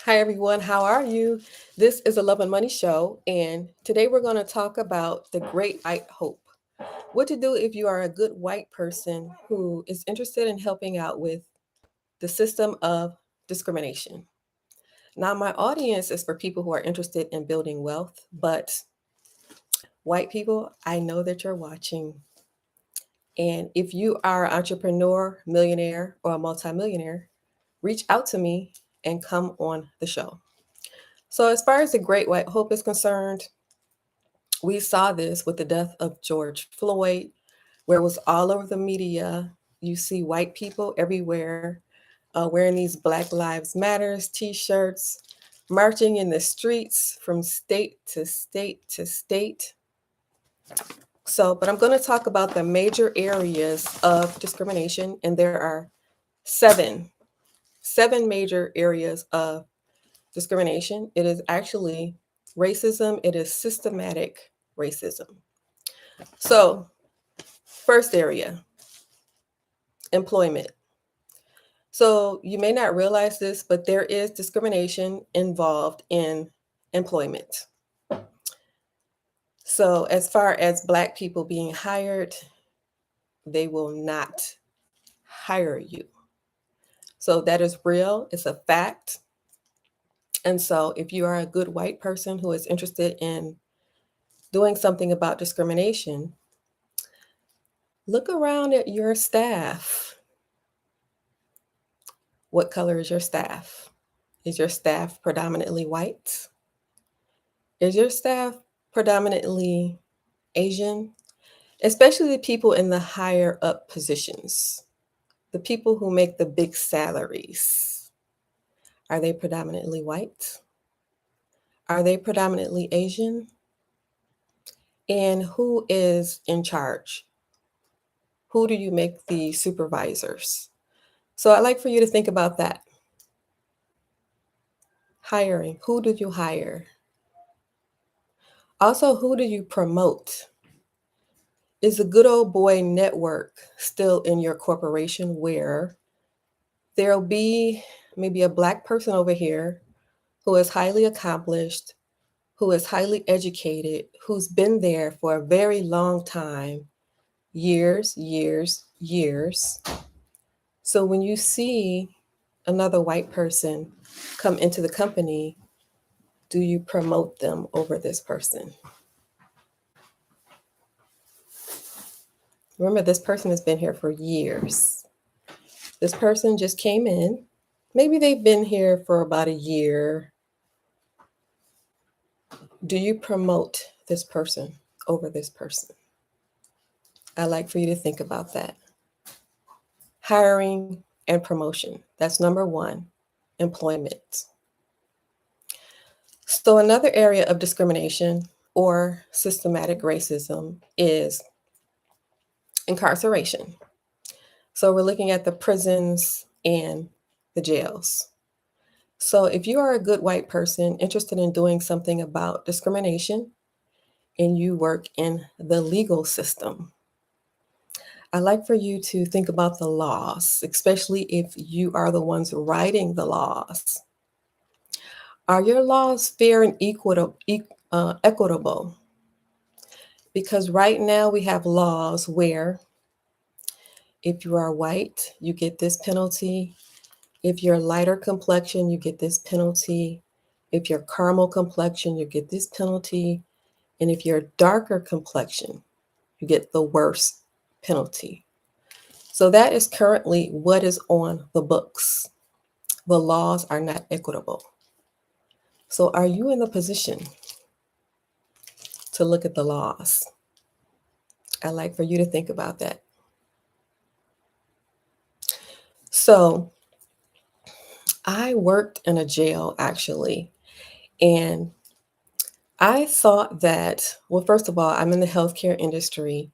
Hi, everyone. How are you? This is a Love and Money show, and today we're going to talk about the great white hope. What to do if you are a good white person who is interested in helping out with the system of discrimination. Now, my audience is for people who are interested in building wealth, but white people, I know that you're watching. And if you are an entrepreneur, millionaire, or a multimillionaire, reach out to me and come on the show. So, as far as the Great White Hope is concerned, we saw this with the death of George Floyd, where it was all over the media. You see white people everywhere wearing these Black Lives Matters t-shirts, marching in the streets from state to state to state. But I'm going to talk about the major areas of discrimination, and there are seven, seven major areas of discrimination. It is actually racism. It is systematic racism. So, first area, employment. So, you may not realize this, but there is discrimination involved in employment. So, as far as Black people being hired, they will not hire you. So, that is real, it's a fact. And so, if you are a good white person who is interested in doing something about discrimination, look around at your staff. What color is your staff? Is your staff predominantly white? Is your staff predominantly Asian? Especially the people in the higher up positions, the people who make the big salaries. Are they predominantly white? Are they predominantly Asian? And who is in charge? Who do you make the supervisors? So I'd like for you to think about that. Hiring. Who do you hire? Also, who do you promote? Is the good old boy network still in your corporation where there'll be maybe a Black person over here who is highly accomplished, who is highly educated, who's been there for a very long time, years, years, years. So when you see another white person come into the company, do you promote them over this person? Remember, this person has been here for years. This person just came in. Maybe they've been here for about a year. Do you promote this person over this person? I'd like for you to think about that. Hiring and promotion. That's number one, employment. So, another area of discrimination or systematic racism is incarceration. So, we're looking at the prisons and the jails. So, if you are a good white person interested in doing something about discrimination and you work in the legal system, I'd like for you to think about the laws, especially if you are the ones writing the laws. Are your laws fair and equitable? Because right now we have laws where if you are white, you get this penalty. If you're lighter complexion, you get this penalty. If you're caramel complexion, you get this penalty. And if you're darker complexion, you get the worst penalty. So that is currently what is on the books. The laws are not equitable. So are you in the position to look at the laws? I'd like for you to think about that. So I worked in a jail actually, and I thought that, well, first of all, I'm in the healthcare industry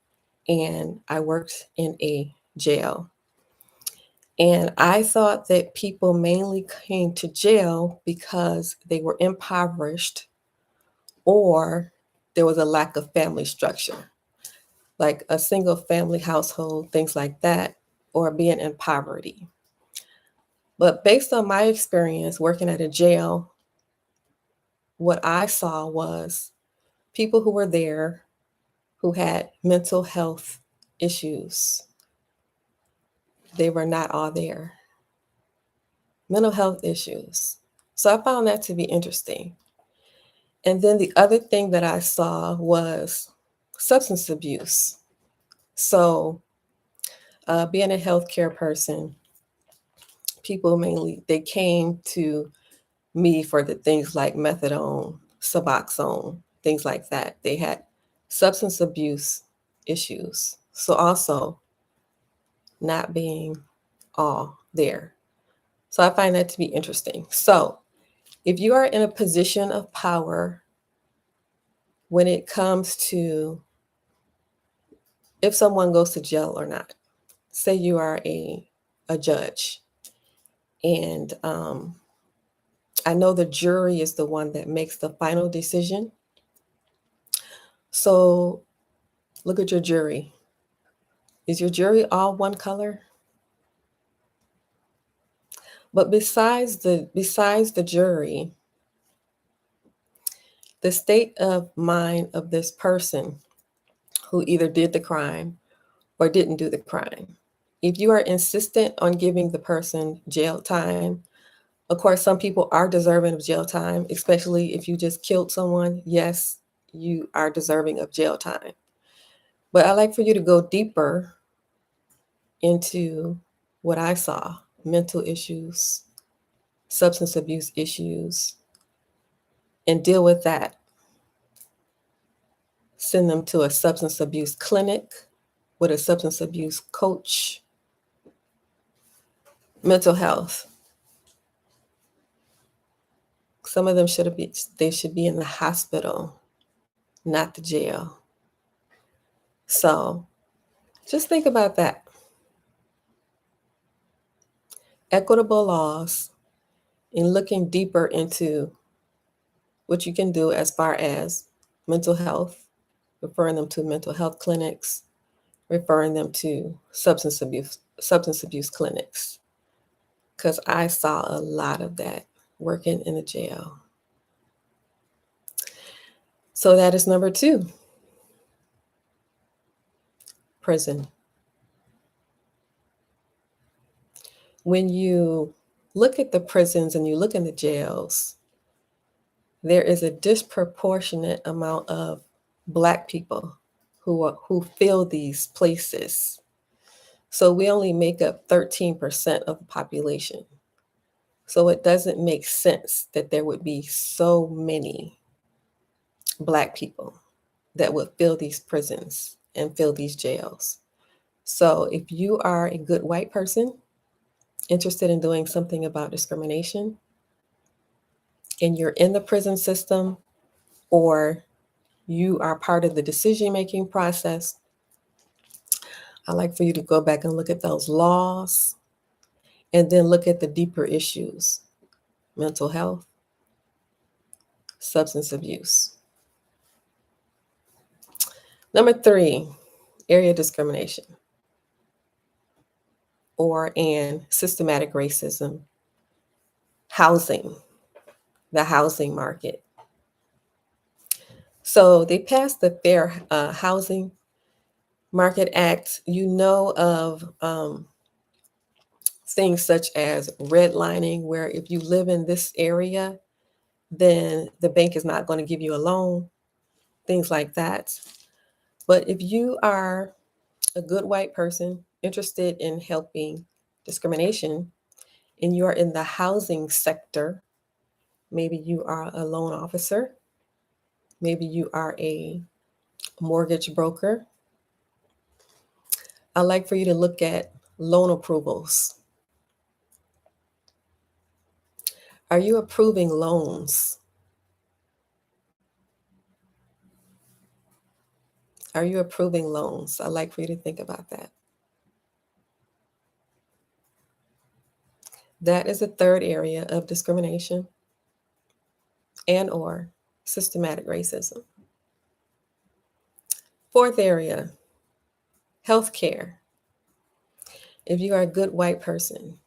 and I worked in a jail. And I thought that people mainly came to jail because they were impoverished or there was a lack of family structure, like a single family household, things like that, or being in poverty. But based on my experience working at a jail, what I saw was people who were there who had mental health issues. They were not all there. Mental health issues. So I found that to be interesting. And then the other thing that I saw was substance abuse. So, being a healthcare person, people mainly they came to me for the things like methadone, Suboxone, things like that. They had substance abuse issues. So also not being all there. So I find that to be interesting. So if you are in a position of power when it comes to if someone goes to jail or not, say you are a judge, and I know the jury is the one that makes the final decision. So look at your jury. Is your jury all one color? But besides the jury, the state of mind of this person who either did the crime or didn't do the crime. If you are insistent on giving the person jail time, of course, some people are deserving of jail time, especially if you just killed someone. Yes, you are deserving of jail time. But I like for you to go deeper into what I saw: mental issues, substance abuse issues, and deal with that. Send them to a substance abuse clinic with a substance abuse coach. Mental health. Some of them should be in the hospital, not the jail. So just think about that. Equitable laws and looking deeper into what you can do as far as mental health, referring them to mental health clinics, referring them to substance abuse clinics. Because I saw a lot of that working in the jail. So that is number 2, prison. When you look at the prisons and you look in the jails, there is a disproportionate amount of Black people who fill these places. So we only make up 13% of the population. So it doesn't make sense that there would be so many Black people that would fill these prisons and fill these jails. So if you are a good white person interested in doing something about discrimination and you're in the prison system or you are part of the decision-making process, I like for you to go back and look at those laws and then look at the deeper issues: mental health, substance abuse. Number 3, area discrimination and systematic racism. Housing, the housing market. So they passed the Fair Housing Market Act. You know of things such as redlining, where if you live in this area, then the bank is not going to give you a loan, things like that. But if you are a good white person interested in helping discrimination and you're in the housing sector, maybe you are a loan officer, maybe you are a mortgage broker, I'd like for you to look at loan approvals. Are you approving loans? Are you approving loans? I'd like for you to think about that. That is the 3rd area of discrimination and or systematic racism. 4th area, healthcare. If you are a good white person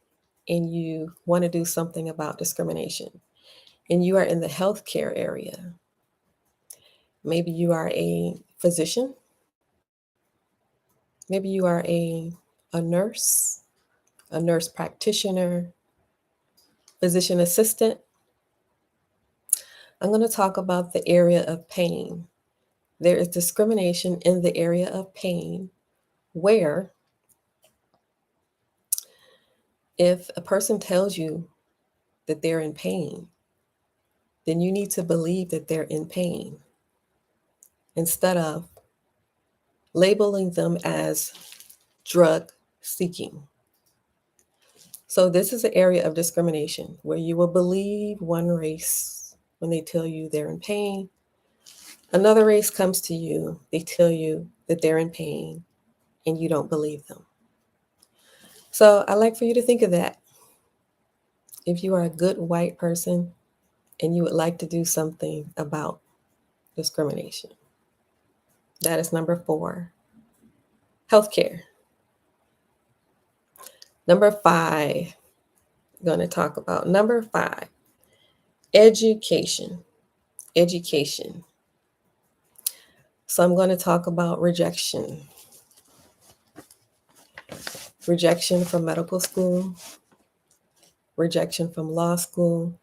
and you want to do something about discrimination, and you are in the healthcare area. Maybe you are a physician, maybe you are a nurse practitioner, physician assistant. I'm going to talk about the area of pain. There is discrimination in the area of pain where if a person tells you that they're in pain, then you need to believe that they're in pain instead of labeling them as drug seeking. So, this is an area of discrimination where you will believe one race when they tell you they're in pain. Another race comes to you, they tell you that they're in pain, and you don't believe them. So, I like for you to think of that. If you are a good white person and you would like to do something about discrimination, that is number 4. Healthcare. Number 5, I'm going to talk about number 5, education. Education. So I'm going to talk about rejection. Rejection from medical school, rejection from law school.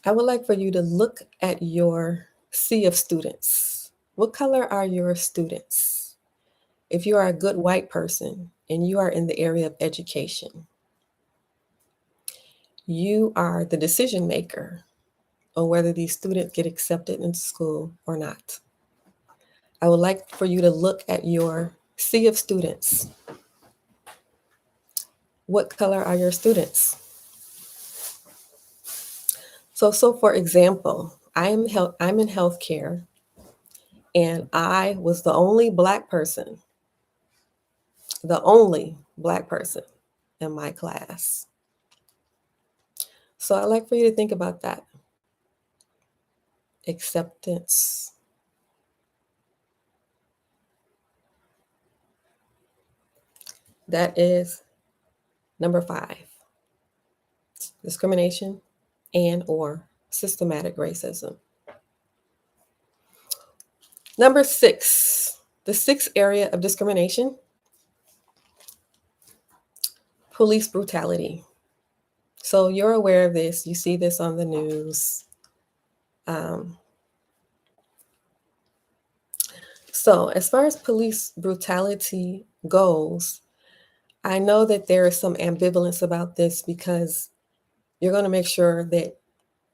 I would like for you to look at your sea of students. What color are your students? If you are a good white person and you are in the area of education, you are the decision maker on whether these students get accepted into school or not. I would like for you to look at your sea of students. What color are your students? So for example, I'm in healthcare, and I was the only black person in my class. So I'd like for you to think about that. Acceptance. That is number 5. Discrimination and or systematic racism. Number 6, the 6th area of discrimination, police brutality. So you're aware of this. You see this on the news. So as far as police brutality goes, I know that there is some ambivalence about this because you're going to make sure that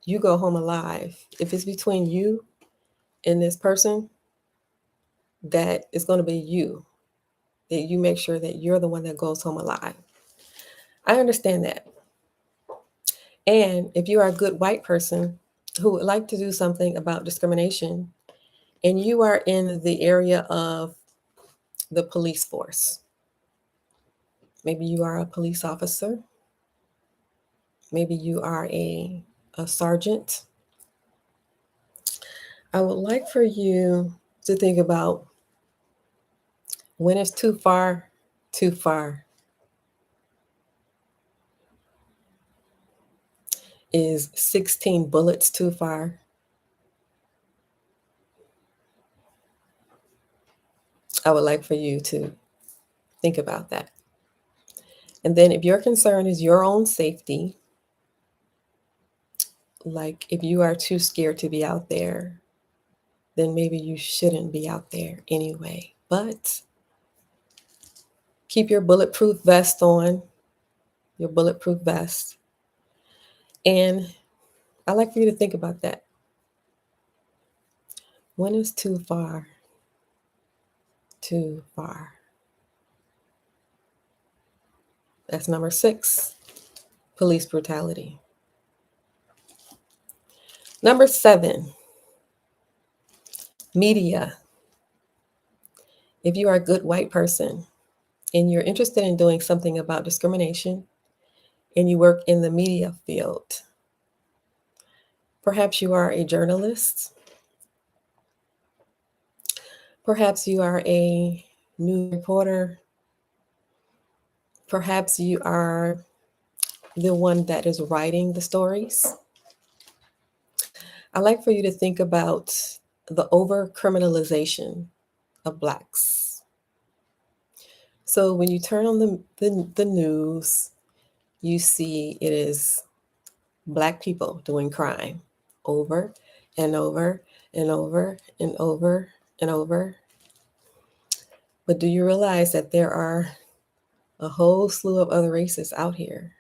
you go home alive. If it's between you and this person, that is going to be you, that you make sure that you're the one that goes home alive. I understand that. And if you are a good white person who would like to do something about discrimination, and you are in the area of the police force, maybe you are a police officer, maybe you are a sergeant, I would like for you to think about when it's too far, too far. Is 16 bullets too far? I would like for you to think about that. And then if your concern is your own safety, like if you are too scared to be out there, then maybe you shouldn't be out there anyway. But keep your bulletproof vest on, your bulletproof vest. And I like for you to think about that. When is too far? Too far. That's number 6, police brutality. Number 7, media. If you are a good white person and you're interested in doing something about discrimination and you work in the media field, perhaps you are a journalist, perhaps you are a news reporter, perhaps you are the one that is writing the stories, I like for you to think about the over criminalization of Blacks. So when you turn on the news, you see it is Black people doing crime over and over and over and over and over. But do you realize that there are a whole slew of other races out here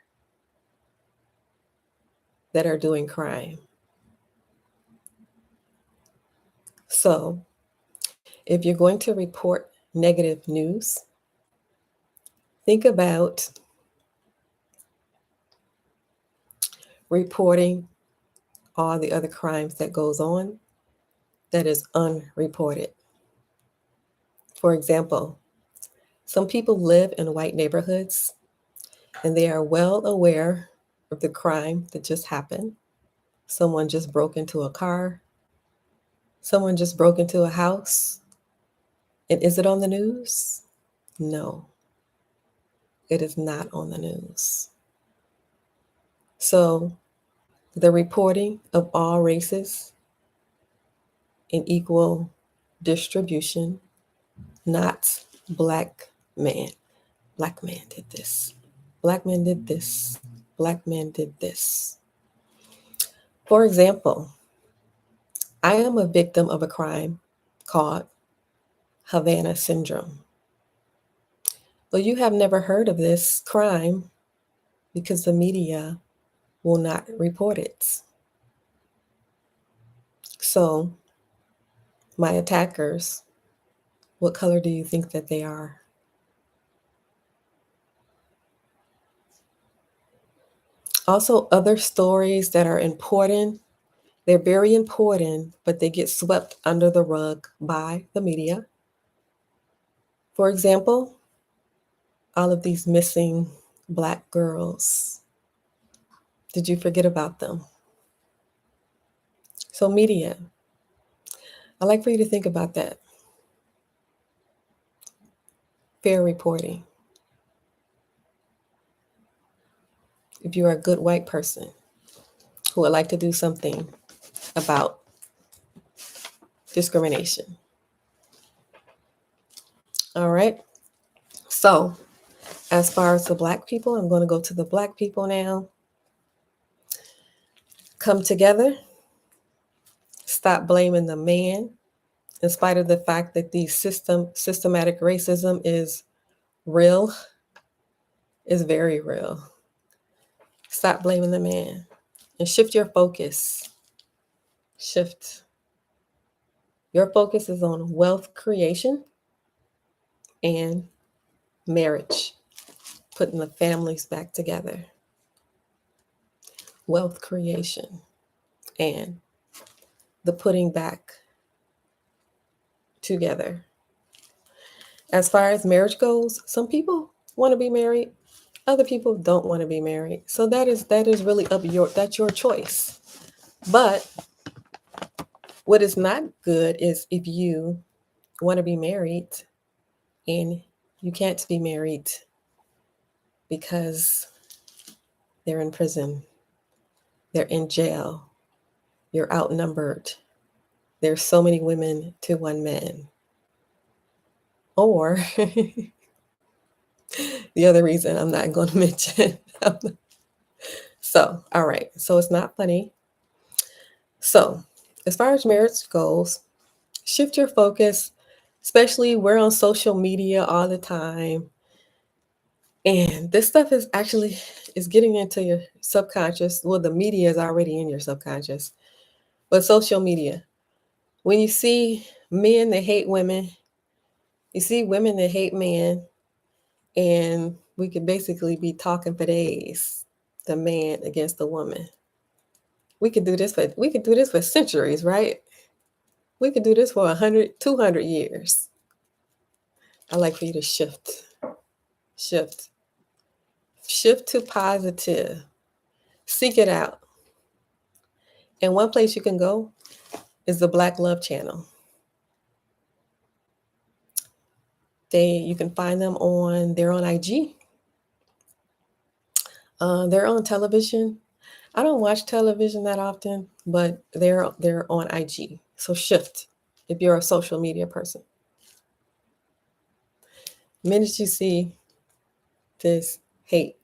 that are doing crime? So if you're going to report negative news, think about reporting all the other crimes that goes on that is unreported. For example, some people live in white neighborhoods and they are well aware of the crime that just happened. Someone just broke into a car. Someone just broke into a house. And is it on the news? No, it is not on the news. So the reporting of all races in equal distribution, not black man. Black man did this. Black man did this. Black man did this. For example, I am a victim of a crime called Havana syndrome. Well, you have never heard of this crime because the media will not report it. So, my attackers, what color do you think that they are? Also, other stories that are important, they're very important, but they get swept under the rug by the media. For example, all of these missing Black girls. Did you forget about them? So, media, I'd like for you to think about that. Fair reporting. If you are a good white person who would like to do something about discrimination. All right. So, as far as the Black people, I'm going to go to the Black people now. Come together. Stop blaming the man, in spite of the fact that the systematic racism is real, is very real. Stop blaming the man and shift your focus. Shift. Your focus is on wealth creation and marriage, putting the families back together. Wealth creation and the putting back together. As far as marriage goes, some people want to be married, other people don't want to be married. So that is really that's your choice. But what is not good is if you want to be married and you can't be married because they're in prison, they're in jail, you're outnumbered. There's so many women to one man. Or the other reason I'm not going to mention. So, all right. So it's not funny. So, as far as marriage goes, shift your focus, especially we're on social media all the time. And this stuff is getting into your subconscious. Well, the media is already in your subconscious. But social media, when you see men that hate women, you see women that hate men, and we could basically be talking for days, the man against the woman. We could do this for centuries, right? We could do this for 100, 200 years. I like for you to shift, shift to positive, seek it out. And one place you can go is the Black Love Channel. They're on IG. They're on television. I don't watch television that often, but they're on IG. So shift if you're a social media person. The minute you see this hate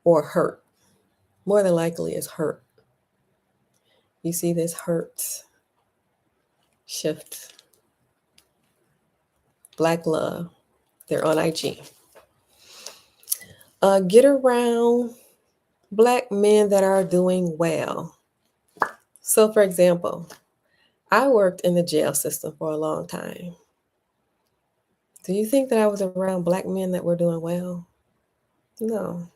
or hurt, more than likely it's hurt. You see this hurt, shift, black love. They're on IG. Get around black men that are doing well. So, for example, I worked in the jail system for a long time. Do you think that I was around black men that were doing well? No.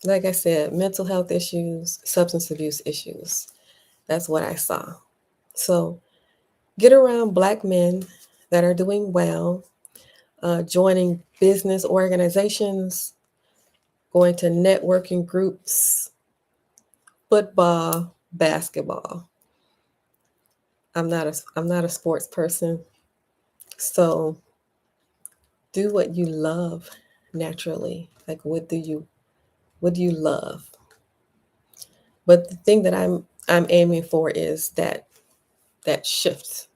Like I said, mental health issues, substance abuse issues. That's what I saw. So get around black men that are doing well, joining business organizations, going to networking groups, football, basketball. I'm not a sports person. So do what you love naturally. Like what do you love? But the thing that I'm aiming for is that shift.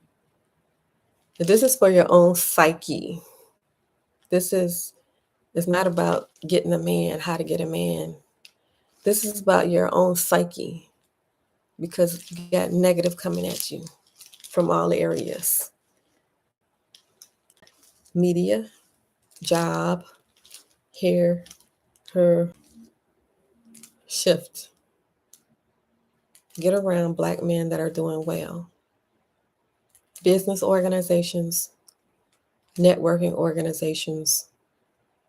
This is for your own psyche. This is it's not about getting a man, how to get a man. This is about your own psyche because you got negative coming at you from all areas. Media, job, hair, her, shift. Get around black men that are doing well. Business organizations, networking organizations,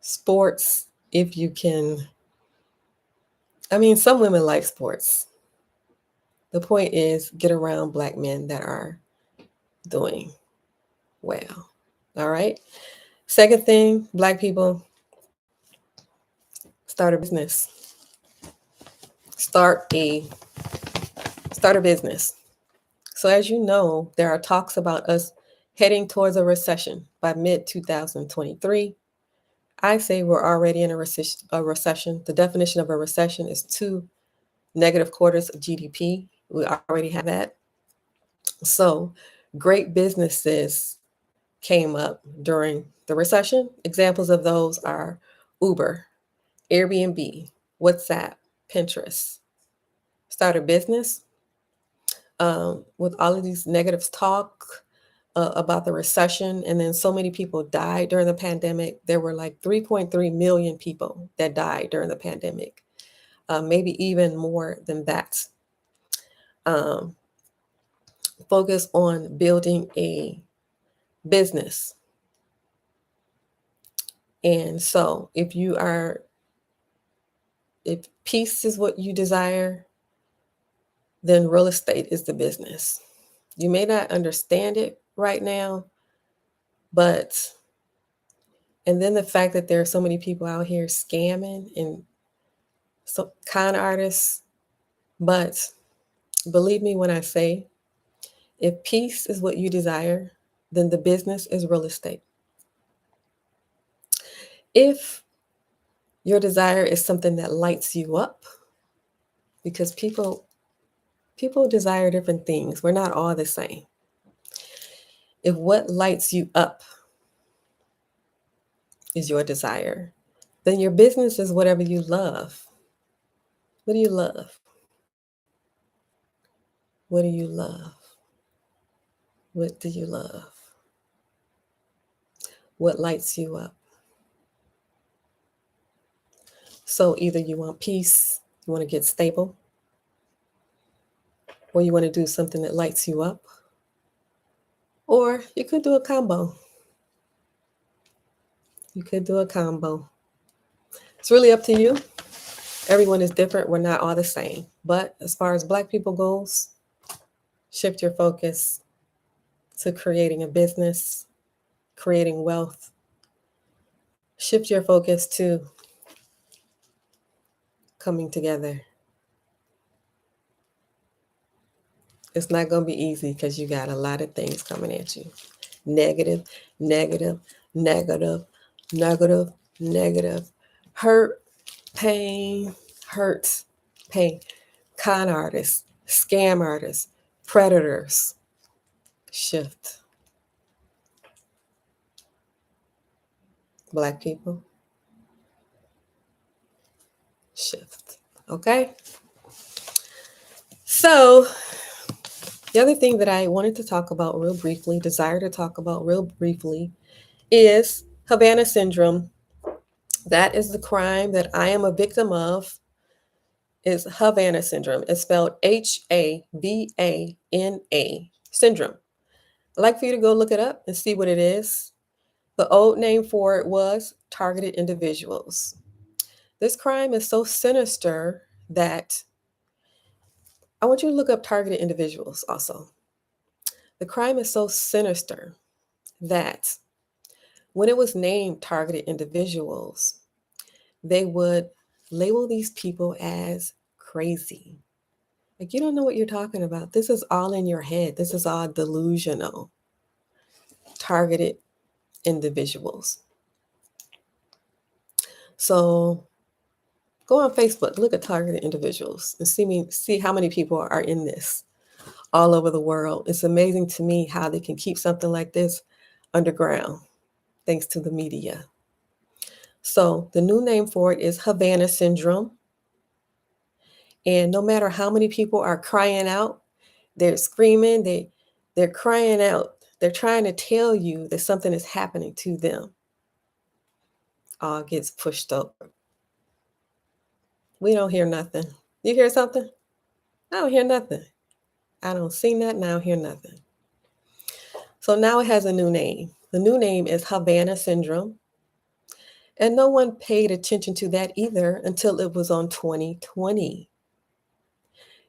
sports, if you can. I mean, some women like sports. The point is, get around black men that are doing well. All right. Second thing, black people, start a business. Start a start a business. So as you know, there are talks about us heading towards a recession by mid 2023. I say we're already in a recession. The definition of a recession is two negative quarters of GDP. We already have that. So great businesses came up during the recession. Examples of those are Uber, Airbnb, WhatsApp, Pinterest. Start a business with all of these negative talk about the recession, and then so many people died during the pandemic. There were like 3.3 million people that died during the pandemic, maybe even more than that. Um, Focus on building a business. And so if peace is what you desire, then real estate is the business. You may not understand it right now, but and then the fact that there are so many people out here scamming and so con artists, but believe me when I say, if peace is what you desire, then the business is real estate. If your desire is something that lights you up, because people desire different things. We're not all the same. If what lights you up is your desire, then your business is whatever you love. What do you love? What do you love? What do you love? What lights you up? So either you want peace, you want to get stable, or you want to do something that lights you up, or you could do a combo. You could do a combo. It's really up to you. Everyone is different. We're not all the same. But as far as Black people goes, shift your focus to creating a business, creating wealth. Shift your focus to coming together. It's not going to be easy because you got a lot of things coming at you. Negative, negative, negative, negative, negative. Hurt, pain, hurts, pain. Con artists, scam artists, predators. Shift. Black people, shift. Okay? So, the other thing that I wanted to talk about real briefly, desire to talk about real briefly, is Havana syndrome. That is the crime that I am a victim of. Is Havana syndrome. It's spelled Havana syndrome. I'd like for you to go look it up and see what it is. The old name for it was targeted individuals. This crime is so sinister that I want you to look up targeted individuals also. The crime is so sinister that when it was named targeted individuals, they would label these people as crazy. Like, you don't know what you're talking about. This is all in your head. This is all delusional. Targeted individuals. So go on Facebook, look at targeted individuals and see how many people are in this all over the world. It's amazing to me how they can keep something like this underground thanks to the media. So the new name for it is Havana syndrome. And no matter how many people are crying out, they're screaming, they're crying out. They're trying to tell you that something is happening to them. All gets pushed over. We don't hear nothing. You hear something? I don't hear nothing. I don't see nothing. I don't hear nothing. So now it has a new name. The new name is Havana syndrome. And no one paid attention to that either until it was on 2020.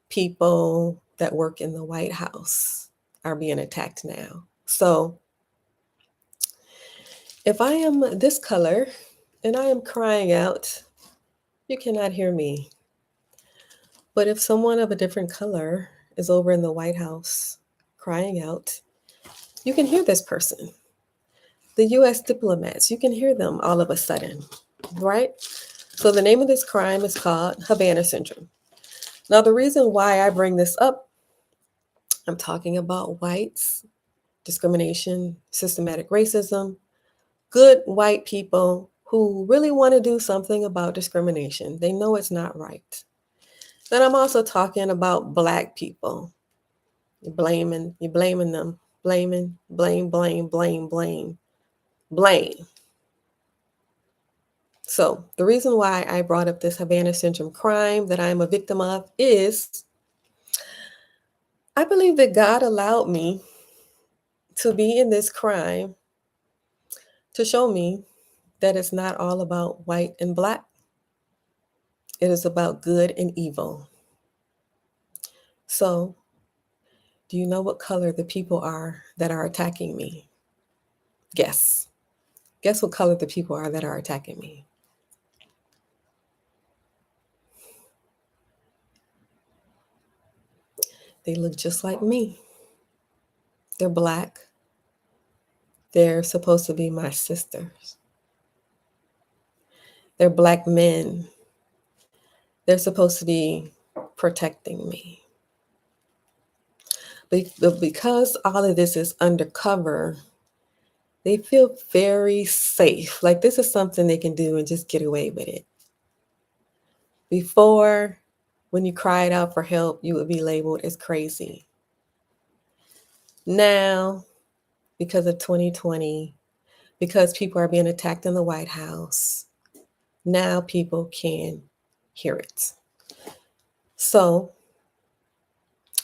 People that work in the White House are being attacked now. So if I am this color and I am crying out, you cannot hear me. But if someone of a different color is over in the White House crying out, you can hear this person. The US diplomats, you can hear them all of a sudden, right? So the name of this crime is called Havana syndrome. Now, the reason why I bring this up, I'm talking about whites, discrimination, systematic racism, good white people who really want to do something about discrimination. They know it's not right. Then I'm also talking about Black people. You're blaming them. Blame, blame. So the reason why I brought up this Havana syndrome crime that I'm a victim of is I believe that God allowed me to be in this crime to show me that it's not all about white and Black. It is about good and evil. So, do you know what color the people are that are attacking me? Guess. Guess what color the people are that are attacking me? They look just like me. They're Black. They're supposed to be my sisters. They're Black men. They're supposed to be protecting me. But because all of this is undercover, they feel very safe. Like this is something they can do and just get away with it. Before, when you cried out for help, you would be labeled as crazy. Now, because of 2020, because people are being attacked in the White House, now people can hear it. So,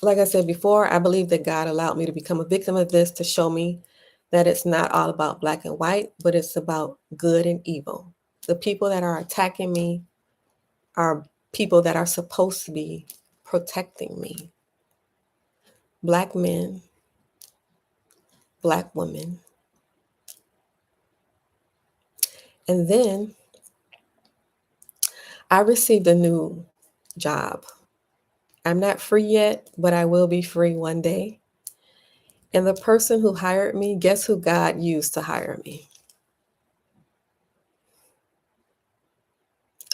like I said before, I believe that God allowed me to become a victim of this to show me that it's not all about Black and white, but it's about good and evil. The people that are attacking me are people that are supposed to be protecting me. Black men, Black women. And then I received a new job. I'm not free yet, but I will be free one day. And the person who hired me, guess who God used to hire me?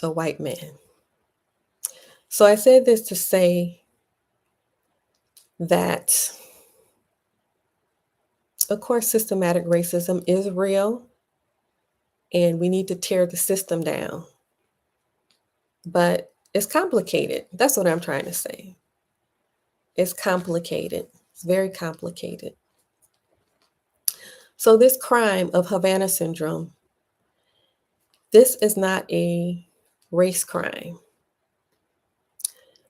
a white man. So I said this to say that, of course, systematic racism is real and we need to tear the system down. But it's complicated. That's what I'm trying to say. It's complicated. It's very complicated. So, this crime of Havana syndrome, this is not a race crime.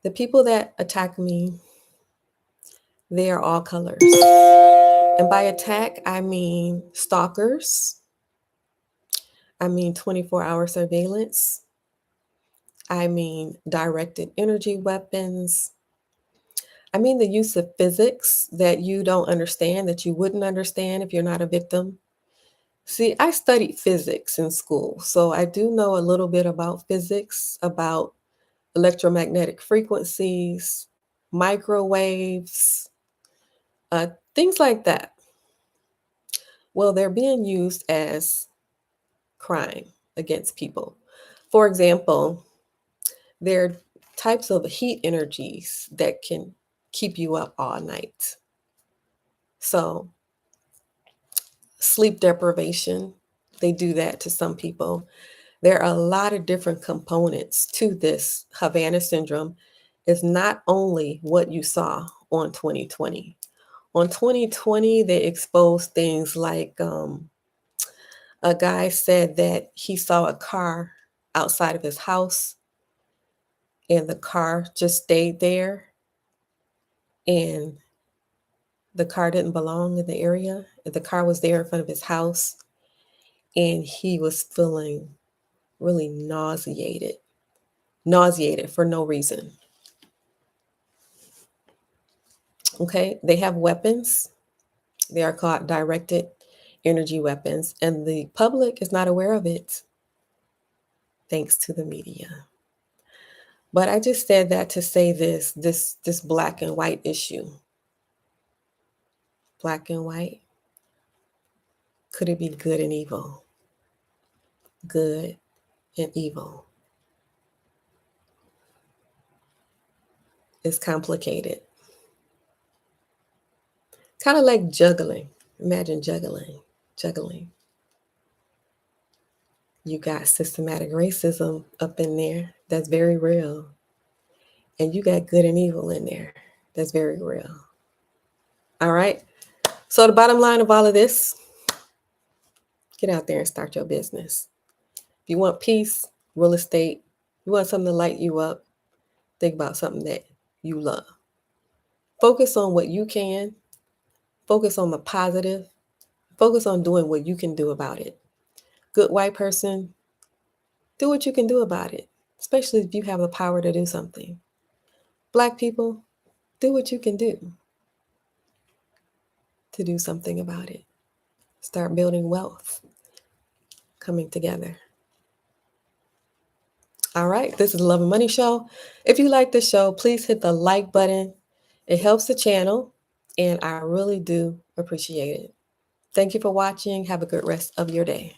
The people that attack me, they are all colors. And by attack, I mean stalkers. I mean 24-hour surveillance. I mean directed energy weapons. I mean the use of physics that you don't understand, that you wouldn't understand if you're not a victim. See, I studied physics in school, so I do know a little bit about physics, about electromagnetic frequencies, microwaves, things like that. Well, they're being used as crime against people. For example, there are types of heat energies that can keep you up all night. So, sleep deprivation, they do that to some people. There are a lot of different components to this Havana syndrome. It's not only what you saw on 2020. On 2020, they exposed things like a guy said that he saw a car outside of his house and the car just stayed there and the car didn't belong in the area. The car was there in front of his house and he was feeling really nauseated for no reason. Okay, they have weapons. They are called directed energy weapons, and the public is not aware of it thanks to the media. But I just said that to say this black and white issue. Black and white. Could it be good and evil? Good and evil. It's complicated. Kind of like juggling. Imagine juggling. You got systematic racism up in there. That's very real. And you got good and evil in there. That's very real. All right. So the bottom line of all of this, get out there and start your business. If you want peace, real estate, you want something to light you up, think about something that you love. Focus on what you can. Focus on the positive. Focus on doing what you can do about it. Good white person, do what you can do about it, especially if you have the power to do something. Black people, do what you can do to do something about it. Start building wealth, coming together. All right, this is the Love and Money Show. If you like the show, please hit the like button. It helps the channel, and I really do appreciate it. Thank you for watching. Have a good rest of your day.